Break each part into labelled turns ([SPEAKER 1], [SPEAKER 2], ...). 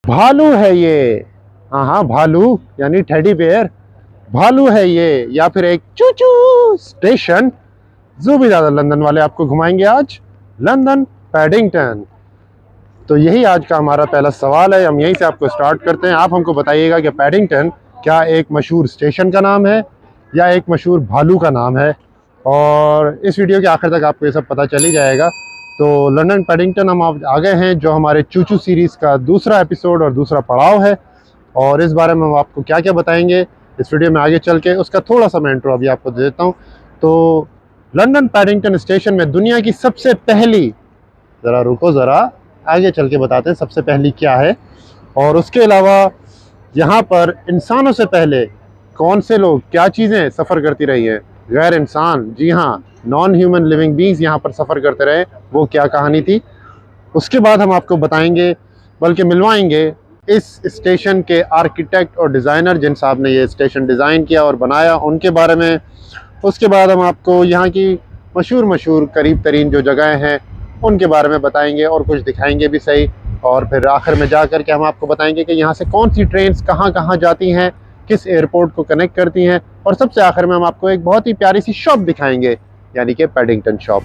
[SPEAKER 1] भालू है ये। हाँ हाँ, भालू यानी टेडी बेयर। भालू है ये, या फिर एक चूचू स्टेशन। जो भी ज्यादा लंदन वाले आपको घुमाएंगे आज, लंदन पैडिंगटन। तो यही आज का हमारा पहला सवाल है, हम यहीं से आपको स्टार्ट करते हैं। आप हमको बताइएगा कि पैडिंगटन क्या एक मशहूर स्टेशन का नाम है या एक मशहूर भालू का नाम है। और इस वीडियो के आखिर तक आपको ये सब पता चल ही जाएगा। तो लंदन पैडिंगटन हम आ गए हैं, जो हमारे चूचू सीरीज़ का दूसरा एपिसोड और दूसरा पड़ाव है। और इस बारे में हम आपको क्या क्या बताएंगे इस वीडियो में आगे चल के, उसका थोड़ा सा मैं इंट्रो अभी आपको दे देता हूँ। तो लंदन पैडिंगटन स्टेशन में दुनिया की सबसे पहली, ज़रा रुको ज़रा, आगे चल के बताते हैं सबसे पहली क्या है। और उसके अलावा यहाँ पर इंसानों से पहले कौन से लोग, क्या चीज़ें सफ़र करती रही हैं। गैर इंसान, जी हाँ, नॉन ह्यूमन लिविंग बींग्स यहाँ पर सफ़र करते रहे, वो क्या कहानी थी। उसके बाद हम आपको बताएंगे, बल्कि मिलवाएंगे इस स्टेशन के आर्किटेक्ट और डिज़ाइनर, जिन साहब ने ये स्टेशन डिज़ाइन किया और बनाया, उनके बारे में। उसके बाद हम आपको यहाँ की मशहूर करीब तरीन जो जगहें हैं उनके बारे में बताएंगे और कुछ दिखाएंगे भी सही। और फिर आखिर में जा कर के हम आपको बताएंगे कि यहाँ से कौन सी ट्रेन्स कहाँ कहाँ जाती हैं, किस एयरपोर्ट को कनेक्ट करती हैं। और सबसे आखिर में हम आपको एक बहुत ही प्यारी सी शॉप दिखाएंगे, यानी कि पैडिंगटन शॉप।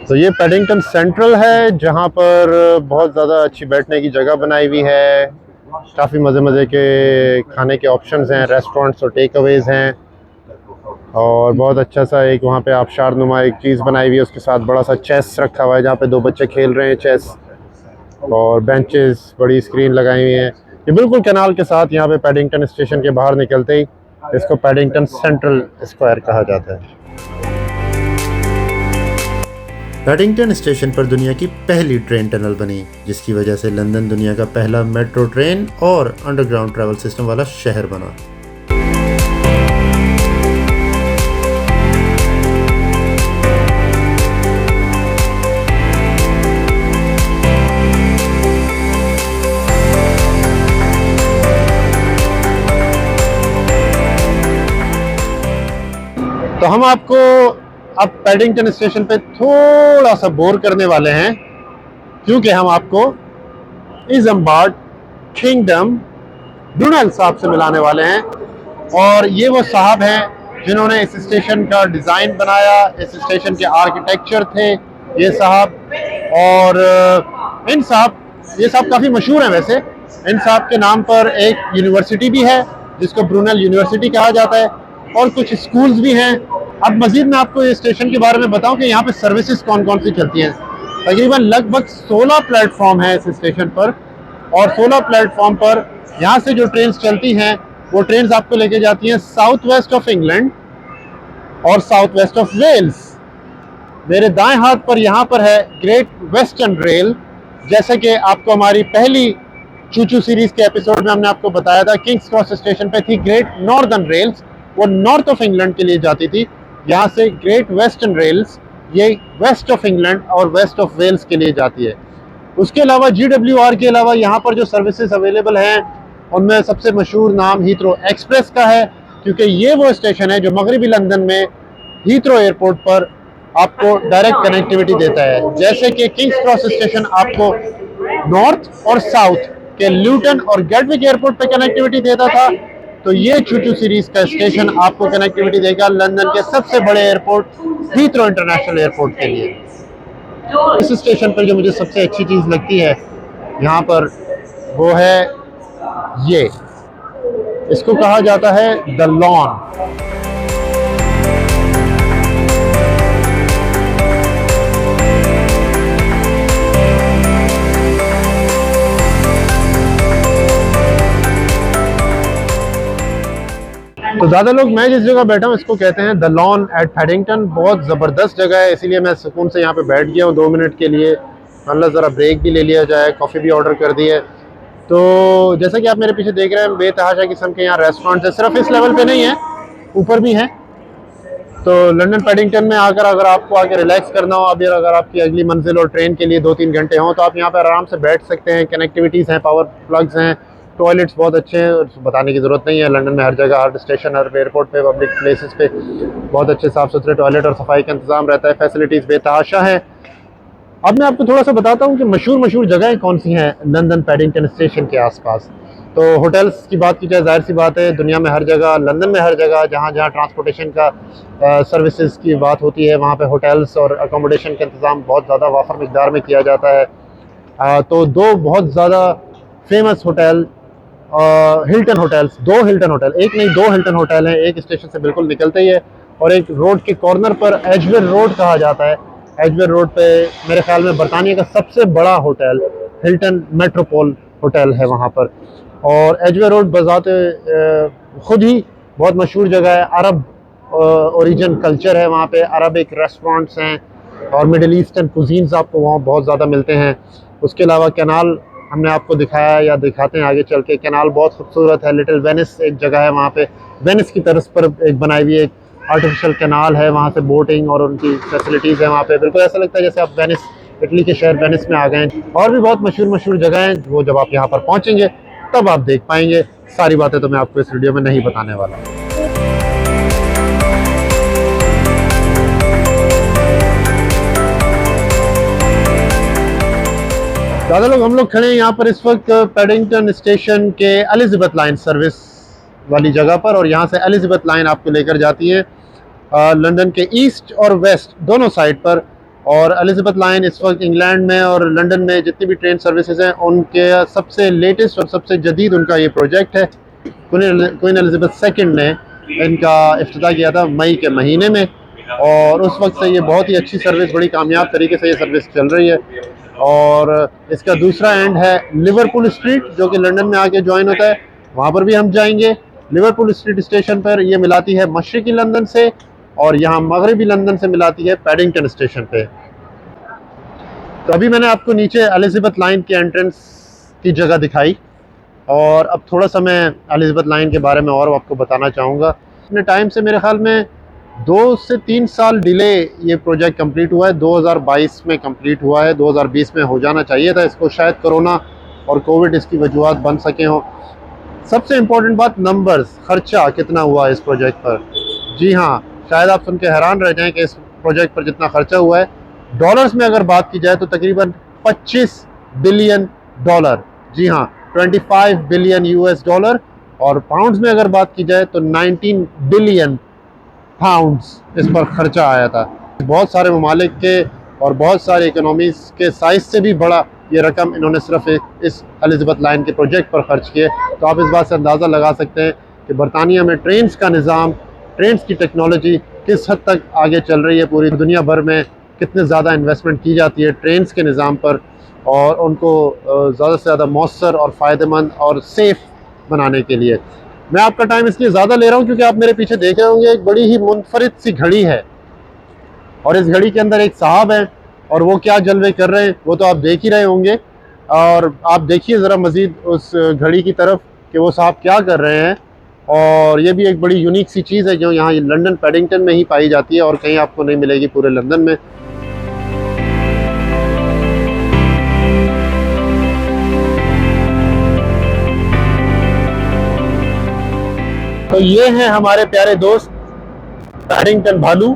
[SPEAKER 1] तो ये पैडिंगटन सेंट्रल है, जहाँ पर बहुत ज़्यादा अच्छी बैठने की जगह बनाई हुई है। काफ़ी मज़े के खाने के ऑप्शंस हैं, रेस्टोरेंट्स और टेक अवेज़ हैं। और बहुत अच्छा सा एक वहाँ पे आबशार नुमा एक चीज़ बनाई हुई है, उसके साथ बड़ा सा चेस रखा हुआ है, जहाँ पे दो बच्चे खेल रहे हैं चेस। और बेंचेस, बड़ी स्क्रीन लगाई हुई हैं। ये बिल्कुल कैनाल के साथ, यहाँ पे पैडिंगटन स्टेशन के बाहर निकलते ही इसको पैडिंगटन सेंट्रल स्क्वायर कहा जाता है।
[SPEAKER 2] पैडिंगटन स्टेशन पर दुनिया की पहली ट्रेन टनल बनी, जिसकी वजह से लंदन दुनिया का पहला मेट्रो ट्रेन और अंडरग्राउंड ट्रैवल सिस्टम वाला शहर बना।
[SPEAKER 1] तो हम आपको अब पैडिंगटन स्टेशन पे थोड़ा सा बोर करने वाले हैं, क्योंकि हम आपको इज़म्बार्ड किंगडम ब्रुनेल साहब से मिलाने वाले हैं। और ये वो साहब हैं जिन्होंने इस स्टेशन का डिज़ाइन बनाया, इस स्टेशन के आर्किटेक्चर थे ये साहब। और ये साहब काफ़ी मशहूर हैं वैसे। इन साहब के नाम पर एक यूनिवर्सिटी भी है, जिसको ब्रुनेल यूनिवर्सिटी कहा जाता है, और कुछ स्कूल्स भी हैं। अब मजीद मैं आपको इस स्टेशन के बारे में बताऊं कि यहाँ पे सर्विसेज कौन कौन सी चलती हैं। तकरीबन लगभग 16 प्लेटफॉर्म है इस स्टेशन पर। और 16 प्लेटफॉर्म पर यहाँ से जो ट्रेन चलती हैं, वो ट्रेन आपको लेके जाती हैं साउथ वेस्ट ऑफ इंग्लैंड और साउथ वेस्ट ऑफ वेल्स। मेरे दाएं हाथ पर यहाँ पर है ग्रेट वेस्टर्न रेल। जैसे कि आपको हमारी पहली चूचू सीरीज के एपिसोड में हमने आपको बताया था, किंग्स क्रॉस स्टेशन पे थी ग्रेट नॉर्दर्न रेल्स, वो नॉर्थ ऑफ इंग्लैंड के लिए जाती थी। यहाँ से ग्रेट वेस्टर्न रेल्स ये वेस्ट ऑफ इंग्लैंड और वेस्ट ऑफ वेल्स के लिए जाती है। उसके अलावा GWR के अलावा यहाँ पर जो सर्विसेज अवेलेबल हैं, उनमें सबसे मशहूर नाम हीथ्रो एक्सप्रेस का है, क्योंकि ये वो स्टेशन है जो मगरबी लंदन में हीथ्रो एयरपोर्ट पर आपको डायरेक्ट कनेक्टिविटी देता है। जैसे कि किंग्स क्रॉस स्टेशन आपको नॉर्थ और साउथ के ल्यूटन और गेटविक एयरपोर्ट पर कनेक्टिविटी देता था, तो ये चूचू सीरीज का स्टेशन आपको कनेक्टिविटी देगा लंदन के सबसे बड़े एयरपोर्ट हीथ्रो इंटरनेशनल एयरपोर्ट के लिए। इस स्टेशन पर जो मुझे सबसे अच्छी चीज़ लगती है यहाँ पर, वो है ये, इसको कहा जाता है द लॉन। तो ज़्यादा लोग, मैं जिस जगह बैठा हूँ इसको कहते हैं द लॉन एट पैडिंगटन। बहुत ज़बरदस्त जगह है, इसीलिए मैं सुकून से यहाँ पे बैठ गया हूँ 2 मिनट के लिए। मतलब ज़रा ब्रेक भी ले लिया जाए, कॉफ़ी भी ऑर्डर कर दी है। तो जैसा कि आप मेरे पीछे देख रहे हैं, बेतहाशा किस्म के यहाँ रेस्टोरेंट्स है, सिर्फ इस लेवल पे नहीं है, ऊपर भी हैं। तो लंदन पैडिंगटन में आकर अगर आपको आके रिलैक्स करना हो, अभी अगर आपकी अगली मंजिल और ट्रेन के लिए 2-3 घंटे हों, तो आप यहाँ पर आराम से बैठ सकते हैं। कनेक्टिविटीज़ हैं, पावर प्लग्स हैं, टॉयलेट्स बहुत अच्छे हैं, और बताने की ज़रूरत नहीं है। लंदन में हर जगह, हर स्टेशन, हर एयरपोर्ट पे, पब्लिक प्लेसेस पे बहुत अच्छे साफ़ सुथरे टॉयलेट और सफाई का इंतज़ाम रहता है। फैसिलिटीज़ बेतहाशा हैं। अब मैं आपको थोड़ा सा बताता हूँ कि मशहूर जगहें कौन सी हैं लंदन पैडिंगटन स्टेशन के आसपास। तो होटल्स की बात की जाए, जाहिर सी बात है, दुनिया में हर जगह, लंदन में हर जगह जहाँ जहाँ ट्रांसपोर्टेशन का सर्विसेज की बात होती है, वहाँ पे होटल्स और अकोमोडेशन का इंतज़ाम बहुत ज़्यादा वाफर मिकदार में किया जाता है। तो दो बहुत ज़्यादा फेमस होटल, हिल्टन होटल्स, दो हिल्टन होटल, एक नहीं दो हिल्टन होटल हैं, एक स्टेशन से बिल्कुल निकलते ही है और एक रोड के कॉर्नर पर एजवेयर रोड कहा जाता है। एजवेयर रोड पे मेरे ख्याल में बरतानिया का सबसे बड़ा होटल हिल्टन मेट्रोपोल होटल है वहाँ पर। और एजवेयर रोड बजाते खुद ही बहुत मशहूर जगह है। अरब ओरिजिन कल्चर है वहाँ पे, अरबिक रेस्टोरेंट्स हैं और मिडल ईस्टर्न कुजीन्स आपको वहाँ बहुत ज़्यादा मिलते हैं। उसके अलावा कैनाल हमने आपको दिखाया या दिखाते हैं आगे चल के। कैनाल बहुत खूबसूरत है। लिटिल वेनिस एक जगह है वहाँ पे, वेनिस की तर्ज पर एक बनाई हुई एक आर्टिफिशियल कैनाल है, वहाँ से बोटिंग और उनकी फैसिलिटीज़ है वहाँ पे। बिल्कुल ऐसा लगता है जैसे आप वेनिस, इटली के शहर वेनिस में आ गए हैं। और भी बहुत मशहूर जगह हैं, वो जब आप यहाँ पर पहुँचेंगे तब आप देख पाएंगे। सारी बातें तो मैं आपको इस वीडियो में नहीं बताने वाला। ज़्यादा लोग हम लोग खड़े हैं यहाँ पर इस वक्त पैडिंगटन स्टेशन के एलिज़ाबेथ लाइन सर्विस वाली जगह पर, और यहाँ से एलिज़ाबेथ लाइन आपको लेकर जाती है लंदन के ईस्ट और वेस्ट दोनों साइड पर। और एलिज़ाबेथ लाइन इस वक्त इंग्लैंड में और लंदन में जितनी भी ट्रेन सर्विसेज हैं उनके सबसे लेटेस्ट और सबसे जदीद उनका ये प्रोजेक्ट है। क्वीन एलिज़ाबेथ सेकंड ने इनका इफ्तिताह किया था मई के महीने में, और उस वक्त से ये बहुत ही अच्छी सर्विस, बड़ी कामयाब तरीके से ये सर्विस चल रही है। और इसका दूसरा एंड है लिवरपूल स्ट्रीट, जो कि लंदन में आके ज्वाइन होता है, वहाँ पर भी हम जाएंगे। लिवरपूल स्ट्रीट स्टेशन पर ये मिलाती है मशरकी लंदन से, और यहाँ मगरबी लंदन से मिलाती है पैडिंगटन स्टेशन पे। तो अभी मैंने आपको नीचे एलिज़ाबेथ लाइन के एंट्रेंस की जगह दिखाई, और अब थोड़ा सा मैं एलिज़ाबेथ लाइन के बारे में और आपको बताना चाहूँगा। अपने टाइम से मेरे ख्याल में 2 से 3 साल डिले ये प्रोजेक्ट कंप्लीट हुआ है। 2022 में कंप्लीट हुआ है, 2020 में हो जाना चाहिए था इसको, शायद कोरोना और कोविड इसकी वजूहत बन सके हों। सबसे इम्पोर्टेंट बात नंबर्स, खर्चा कितना हुआ इस प्रोजेक्ट पर। जी हाँ, शायद आप सुन के हैरान रह जाएं कि इस प्रोजेक्ट पर जितना खर्चा हुआ है, डॉलर्स में अगर बात की जाए तो तकरीबन 25 बिलियन डॉलर, जी हाँ 25 बिलियन यूएस डॉलर, और पाउंड्स में अगर बात की जाए तो 19 बिलियन पाउंड्स इस पर खर्चा आया था। बहुत सारे ममालिक के और बहुत सारे इकोनॉमीज़ के साइज से भी बड़ा ये रकम इन्होंने सिर्फ इस एलिज़ाबेथ लाइन के प्रोजेक्ट पर खर्च किए। तो आप इस बात से अंदाज़ा लगा सकते हैं कि बरतानिया में ट्रेन्स का निज़ाम, ट्रेन्स की टेक्नोलॉजी किस हद तक आगे चल रही है। पूरी दुनिया भर में कितने ज़्यादा इन्वेस्टमेंट की जाती है ट्रेन्स के निज़ाम पर, और उनको ज़्यादा से ज़्यादा मौसर और फ़ायदेमंद और सेफ़ बनाने के लिए। मैं आपका टाइम इसलिए ज़्यादा ले रहा हूँ क्योंकि आप मेरे पीछे देख रहे होंगे एक बड़ी ही मुनफरिद सी घड़ी है, और इस घड़ी के अंदर एक साहब हैं, और वो क्या जलवे कर रहे हैं वो तो आप देख ही रहे होंगे। और आप देखिए ज़रा मज़ीद उस घड़ी की तरफ कि वो साहब क्या कर रहे हैं। और ये भी एक बड़ी यूनिक सी चीज़ है जो यहाँ लंदन पैडिंगटन में ही पाई जाती है और कहीं आपको नहीं मिलेगी पूरे लंदन में। तो ये हैं हमारे प्यारे दोस्त पैडिंगटन भालू।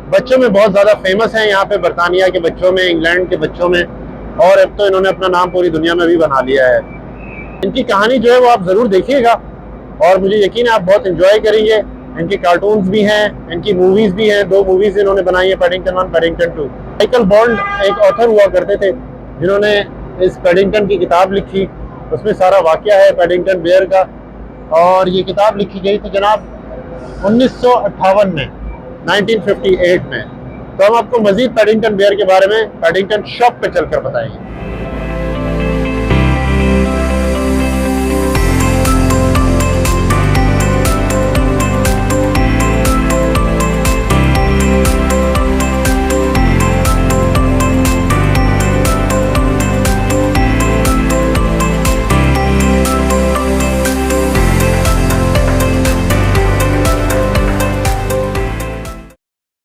[SPEAKER 1] बच्चों में बहुत ज़्यादा फेमस हैं यहाँ पे, बरतानिया के बच्चों में, इंग्लैंड के बच्चों में, और अब तो इन्होंने अपना नाम पूरी दुनिया में भी बना लिया है। इनकी कहानी जो है वो आप ज़रूर देखिएगा, और मुझे यकीन है आप बहुत इंजॉय करेंगे। इनके कार्टून्स भी हैं, इनकी मूवीज़ भी हैं, 2 मूवीज़ इन्होंने बनाई है, पैडिंगटन 1, पैडिंगटन 2। माइकल बॉन्ड एक ऑथर हुआ करते थे जिन्होंने इस पैडिंगटन की किताब लिखी, उसमें सारा वाक़या है पैडिंगटन बेयर का, और ये किताब लिखी गई थी जनाब 1958 में, 1958 में। तो हम आपको मज़ीद पैडिंगटन बेयर के बारे में पैडिंगटन शॉप पे चलकर बताएंगे।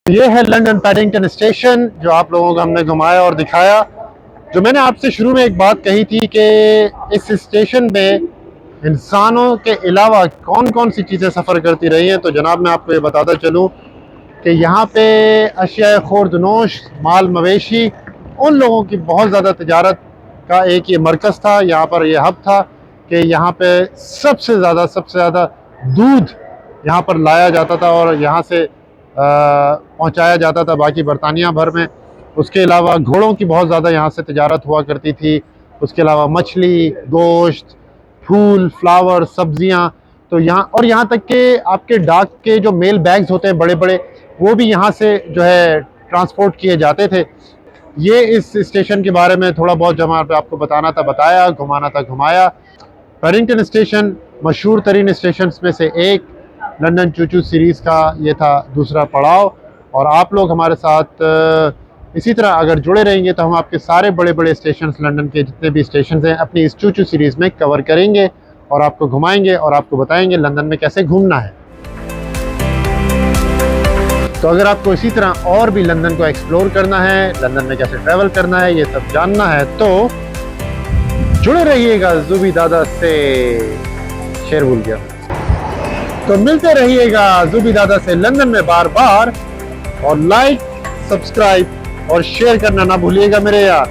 [SPEAKER 1] ये है लंदन पैडिंगटन स्टेशन जो आप लोगों को हमने घुमाया और दिखाया। जो मैंने आपसे शुरू में एक बात कही थी कि इस स्टेशन में इंसानों के अलावा कौन कौन सी चीज़ें सफ़र करती रही हैं। तो जनाब मैं आपको ये बताता चलूँ कि यहाँ पे अशिया खुर्दनोश, माल मवेशी, उन लोगों की बहुत ज़्यादा तजारत का एक ये मरकज़ था। यहाँ पर ये हब था कि यहाँ पे सबसे ज़्यादा दूध यहाँ पर लाया जाता था और यहाँ से पहुँचाया जाता था बाकी बरतानिया भर में। उसके अलावा घोड़ों की बहुत ज़्यादा यहाँ से तजारत हुआ करती थी। उसके अलावा मछली, गोश्त, फूल, फ्लावर, सब्जियाँ। तो यहाँ तक कि आपके डाक के जो मेल बैग्स होते हैं बड़े बड़े, वो भी यहाँ से जो है ट्रांसपोर्ट किए जाते थे। ये इस स्टेशन के बारे में थोड़ा बहुत जमा पे आपको बताना था बताया, घुमाना था घुमाया। पैडिंगटन स्टेशन मशहूर तरीन स्टेशन में से एक, लंदन चूचू सीरीज़ का ये था दूसरा पड़ाव। और आप लोग हमारे साथ इसी तरह अगर जुड़े रहेंगे तो हम आपके सारे बड़े बड़े स्टेशन, लंदन के जितने भी स्टेशन हैं, अपनी इस चूचू सीरीज़ में कवर करेंगे और आपको घुमाएंगे और आपको बताएंगे लंदन में कैसे घूमना है। तो अगर आपको इसी तरह और भी लंदन को एक्सप्लोर करना है, लंदन में कैसे ट्रैवल करना है, ये सब जानना है, तो जुड़े रहिएगा ज़ुबी दादा से। शेर भूल गया। तो मिलते रहिएगा ज़ुबी दादा से लंदन में बार बार। और लाइक, सब्सक्राइब और शेयर करना ना भूलिएगा मेरे यार।